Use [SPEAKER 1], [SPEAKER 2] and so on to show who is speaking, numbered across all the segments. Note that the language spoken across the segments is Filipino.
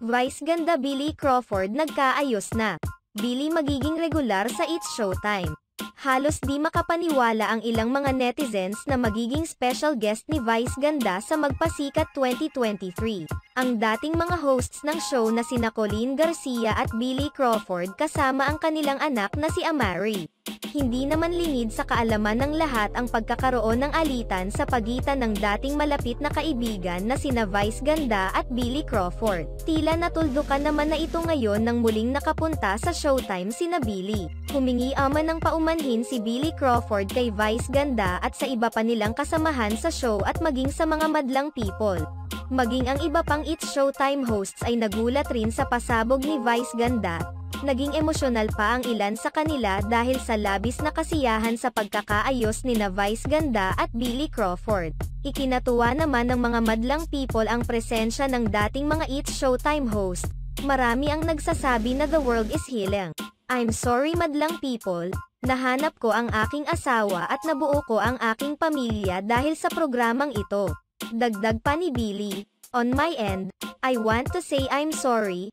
[SPEAKER 1] Vice ganda Billy Crawford nagkaayos na. Billy magiging regular sa It's Showtime. Halos di makapaniwala ang ilang mga netizens na magiging special guest ni Vice ganda sa Magpasikat 2023. Ang dating mga hosts ng show na sina Colleen Garcia at Billy Crawford kasama ang kanilang anak na si Amari. Hindi naman lingid sa kaalaman ng lahat ang pagkakaroon ng alitan sa pagitan ng dating malapit na kaibigan na sina Vice ganda at Billy Crawford. Tila natuldukan naman na ito ngayon nang muling nakapunta sa Showtime sina Billy. Humingi man ng paumanhin si Billy Crawford kay Vice ganda at sa iba pa nilang kasamahan sa show at maging sa mga madlang people. Maging ang iba pang It's Showtime hosts ay nagulat rin sa pasabog ni Vice ganda. Naging emosyonal pa ang ilan sa kanila dahil sa labis na kasiyahan sa pagkakaayos ni na Vice ganda at Billy Crawford. Ikinatuwa naman ng mga madlang people ang presensya ng dating mga It's Showtime host. Marami ang nagsasabi na the world is healing. I'm sorry madlang people, nahanap ko ang aking asawa at nabuo ko ang aking pamilya dahil sa programang ito. Dagdag pa ni Billy, on my end, I want to say I'm sorry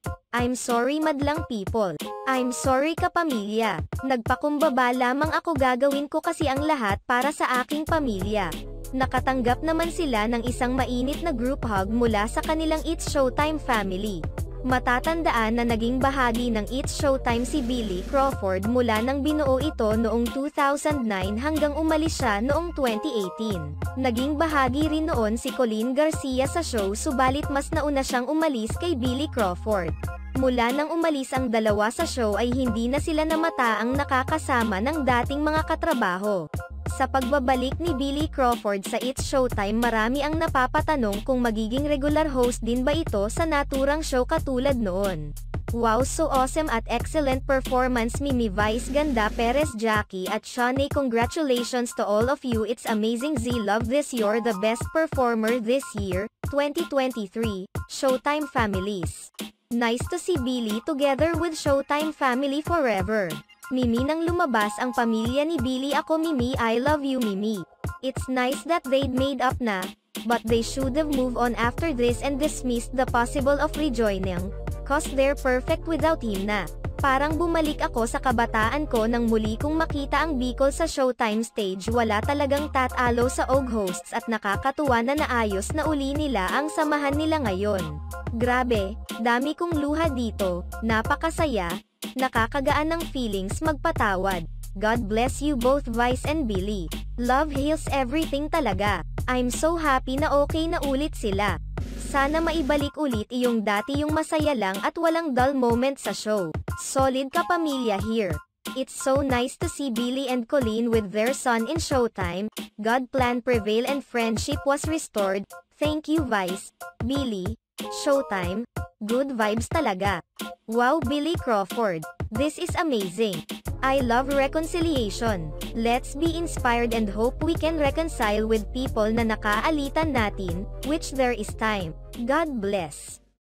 [SPEAKER 1] madlang people. I'm sorry kapamilya. Nagpakumbaba lamang ako, gagawin ko kasi ang lahat para sa aking pamilya. Nakatanggap naman sila ng isang mainit na group hug mula sa kanilang It's Showtime family. Matatandaan na naging bahagi ng It's Showtime si Billy Crawford mula nang binuo ito noong 2009 hanggang umalis siya noong 2018. Naging bahagi rin noon si Colleen Garcia sa show subalit mas nauna siyang umalis kay Billy Crawford. Mula nang umalis ang dalawa sa show ay hindi na sila namataang nakakasama ng dating mga katrabaho. Sa pagbabalik ni Billy Crawford sa It's Showtime, marami ang napapatanong kung magiging regular host din ba ito sa naturang show katulad noon. Wow, so awesome at excellent performance Mimi Vice ganda Perez Jackie at Shanae, congratulations to all of you, it's amazing Z, love this, you're the best performer this year, 2023, Showtime families. Nice to see Billy together with Showtime family forever. Mimi, nang lumabas ang pamilya ni Billy, ako Mimi, I love you Mimi. It's nice that they'd made up na, but they should have moved on after this and dismissed the possible of rejoining, cause they're perfect without him na. Parang bumalik ako sa kabataan ko nang muli kong makita ang Bicol sa Showtime stage, wala talagang tatalo sa OG hosts at nakakatuwa na naayos na uli nila ang samahan nila ngayon. Grabe, dami kong luha dito, napakasaya. Nakakagaan ng feelings magpatawad. God bless you both Vice and Billy. Love heals everything talaga. I'm so happy na okay na ulit sila. Sana maibalik ulit iyong dati yung masaya lang at walang dull moment sa show. Solid ka pamilya here. It's so nice to see Billy and Colleen with their son in Showtime. God plan prevail and friendship was restored. Thank you Vice, Billy, Showtime. Good vibes talaga. Wow Billy Crawford, this is amazing. I love reconciliation. Let's be inspired and hope we can reconcile with people na nakaalitan natin, which there is time. God bless.